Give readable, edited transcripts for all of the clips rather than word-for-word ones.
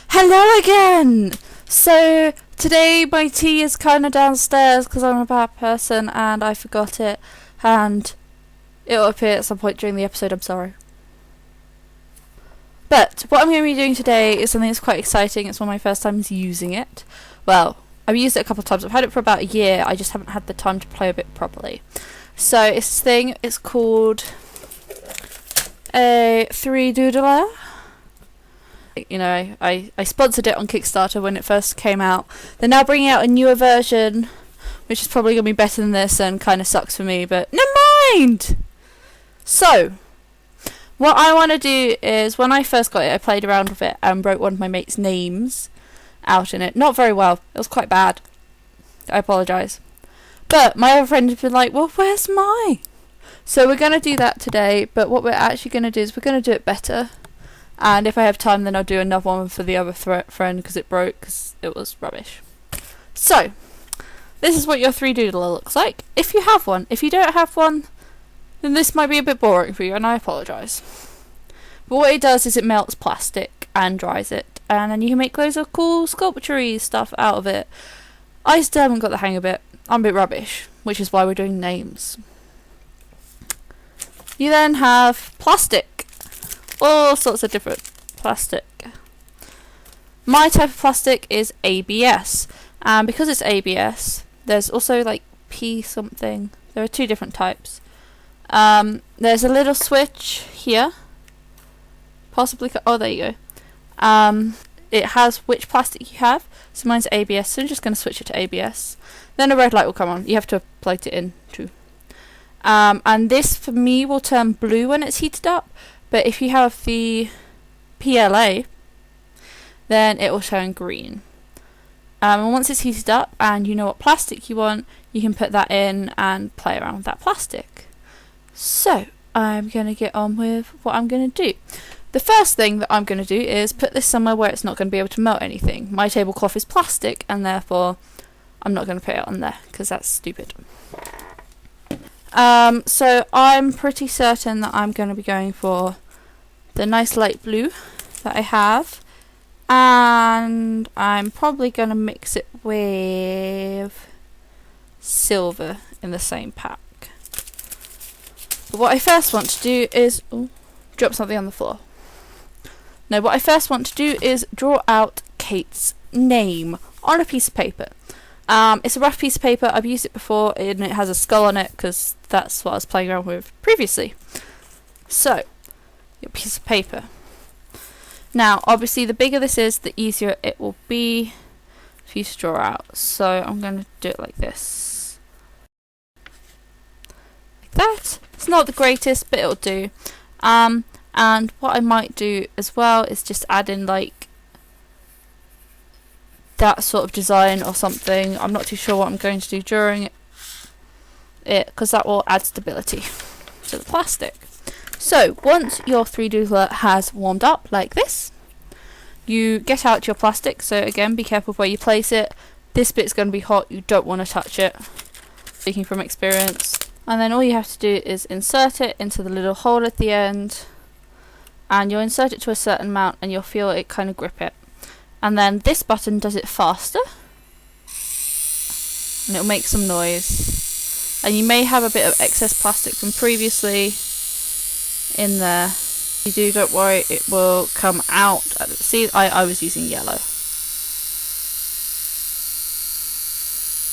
Hello again! So today my tea is kind of downstairs because I'm a bad person and I forgot it, and it'll appear at some point during the episode, I'm sorry. But what I'm going to be doing today is something that's quite exciting. It's one of my first times using it. Well, I've used it a couple of times. I've had it for about a year. I just haven't had the time to play with it properly. So it's this thing. It's called a 3-doodler. You know, I sponsored it on Kickstarter when it first came out. They're now bringing out a newer version, which is probably going to be better than this and kind of sucks for me, but never mind! So, what I want to do is, when I first got it, I played around with it and wrote one of my mates' names out in it. Not very well. It was quite bad. I apologise. But my other friend has been like, well, where's mine? So we're going to do that today, but what we're actually going to do is we're going to do it better. And if I have time, then I'll do another one for the other friend because it broke, because it was rubbish. So, this is what your 3-doodler looks like. If you have one. If you don't have one, then this might be a bit boring for you, and I apologise. But what it does is it melts plastic and dries it, and then you can make loads of cool sculpture-y stuff out of it. I still haven't got the hang of it. I'm a bit rubbish, which is why we're doing names. You then have plastic. All sorts of different plastic. My type of plastic is ABS, and because it's ABS, there's also like P something. There are two different types. There's a little switch here. Possibly, oh, there you go. It has which plastic you have. So mine's ABS, so I'm just going to switch it to ABS. Then a red light will come on. You have to plug it in too. And this for me will turn blue when it's heated up. But if you have the PLA, then it will turn green. And once it's heated up and you know what plastic you want, you can put that in and play around with that plastic. So, I'm going to get on with what I'm going to do. The first thing that I'm going to do is put this somewhere where it's not going to be able to melt anything. My tablecloth is plastic, and therefore I'm not going to put it on there, because that's stupid. So I'm pretty certain that I'm going to be going for the nice light blue that I have, and I'm probably going to mix it with silver in the same pack. But what I first want to do is drop something on the floor. No, what I first want to do is draw out Kate's name on a piece of paper. It's a rough piece of paper. I've used it before, and it has a skull on it because that's what I was playing around with previously. So, your piece of paper. Now, obviously, the bigger this is, the easier it will be for you to draw out. So, I'm going to do it like this. Like that. It's not the greatest, but it'll do. And what I might do as well is just add in, like, that sort of design or something. I'm not too sure what I'm going to do during it, because that will add stability to the plastic. So once your 3-doodler has warmed up like this, you get out your plastic. So again, be careful where you place it. This bit's going to be hot, you don't want to touch it, speaking from experience. And then all you have to do is insert it into the little hole at the end, and you'll insert it to a certain amount and you'll feel it kind of grip it. And then this button does it faster, and it'll make some noise. And you may have a bit of excess plastic from previously in there. If you do, don't worry, it will come out. See, I was using yellow.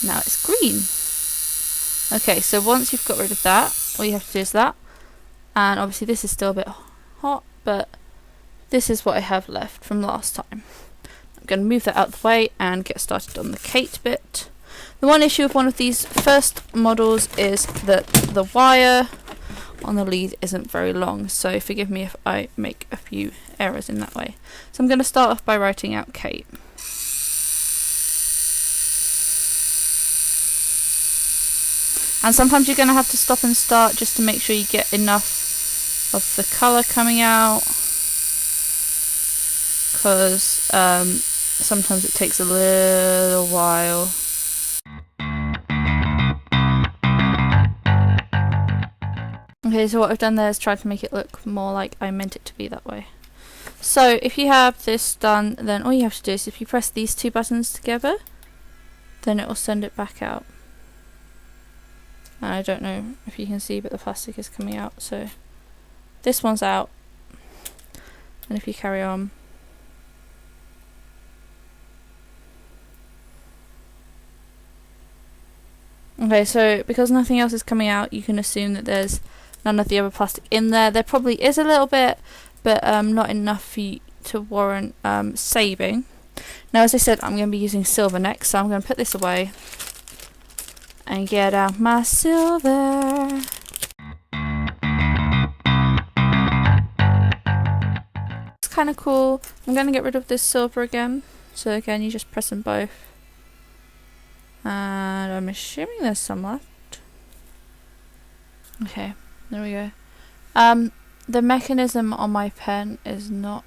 Now it's green. Okay, so once you've got rid of that, all you have to do is that. And obviously this is still a bit hot, but this is what I have left from last time. I'm going to move that out of the way and get started on the Kate bit. The one issue with one of these first models is that the wire on the lead isn't very long, so forgive me if I make a few errors in that way. So I'm going to start off by writing out Kate. And sometimes you're going to have to stop and start just to make sure you get enough of the colour coming out, because sometimes it takes a little while Okay, so what I've done there is tried to make it look more like I meant it to be that way. So if you have this done, then all you have to do is if you press these two buttons together, then it will send it back out. And I don't know if you can see, but the plastic is coming out. So this one's out, and if you carry on, okay, so because nothing else is coming out, you can assume that there's none of the other plastic in there. There probably is a little bit, but not enough for you to warrant saving. Now, as I said, I'm going to be using silver next, so I'm going to put this away and get out my silver. It's kind of cool. I'm going to get rid of this silver again. So again, you just press them both. And I'm assuming there's some left. Okay, there we go. The mechanism on my pen is not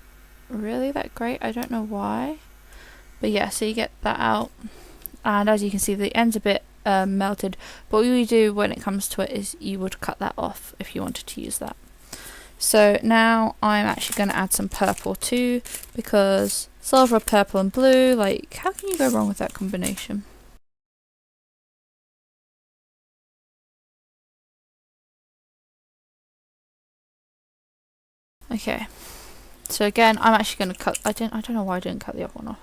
really that great. I don't know why. But yeah, so you get that out. And as you can see, the end's a bit melted. But what you do when it comes to it is you would cut that off if you wanted to use that. So now I'm actually going to add some purple too, because silver, purple and blue, like, how can you go wrong with that combination? Okay, so again, I'm actually going to cut, I don't know why I didn't cut the other one off.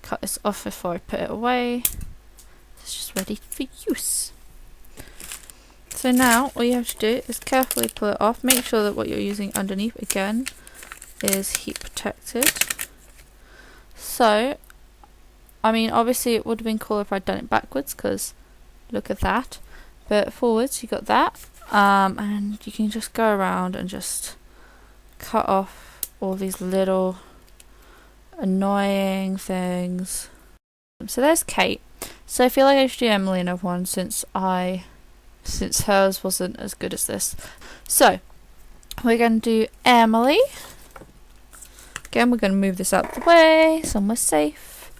Cut this off before I put it away. It's just ready for use. So now, all you have to do is carefully pull it off. Make sure that what you're using underneath, again, is heat protected. So, I mean, obviously it would have been cool if I'd done it backwards, because look at that. But forwards, you got that. And you can just go around and just cut off all these little annoying things. So there's Kate. So I feel like I should do Emily another one since hers wasn't as good as this. So we're going to do Emily. Again, we're going to move this out of the way, somewhere safe.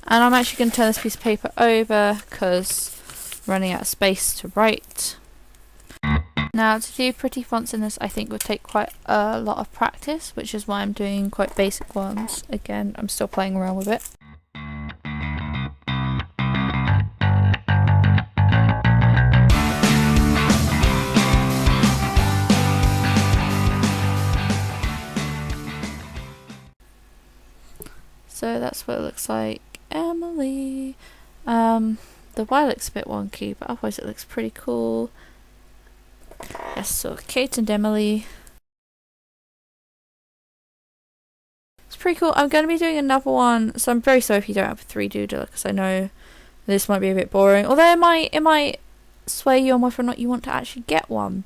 And I'm actually going to turn this piece of paper over because I'm running out of space to write. Now, to do pretty fonts in this, I think would take quite a lot of practice, which is why I'm doing quite basic ones. Again, I'm still playing around with it. So that's what it looks like. Emily. The Y looks a bit wonky, but otherwise it looks pretty cool. Yes, so Kate and Emily. It's pretty cool. I'm going to be doing another one, so I'm very sorry if you don't have a 3 doodler, because I know this might be a bit boring. Although it might sway you on whether or not you want to actually get one.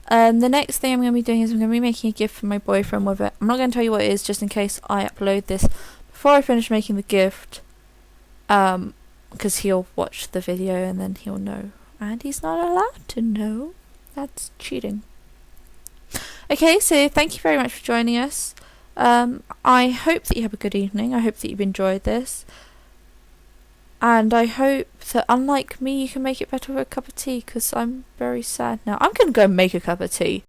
The next thing I'm going to be doing is I'm going to be making a gift for my boyfriend with it. I'm not going to tell you what it is, just in case I upload this before I finish making the gift. Because he'll watch the video and then he'll know. And he's not allowed to know. That's cheating. Okay, so thank you very much for joining us. I hope that you have a good evening. I hope that you've enjoyed this. And I hope that, unlike me, you can make it better with a cup of tea, because I'm very sad now. I'm going to go and make a cup of tea.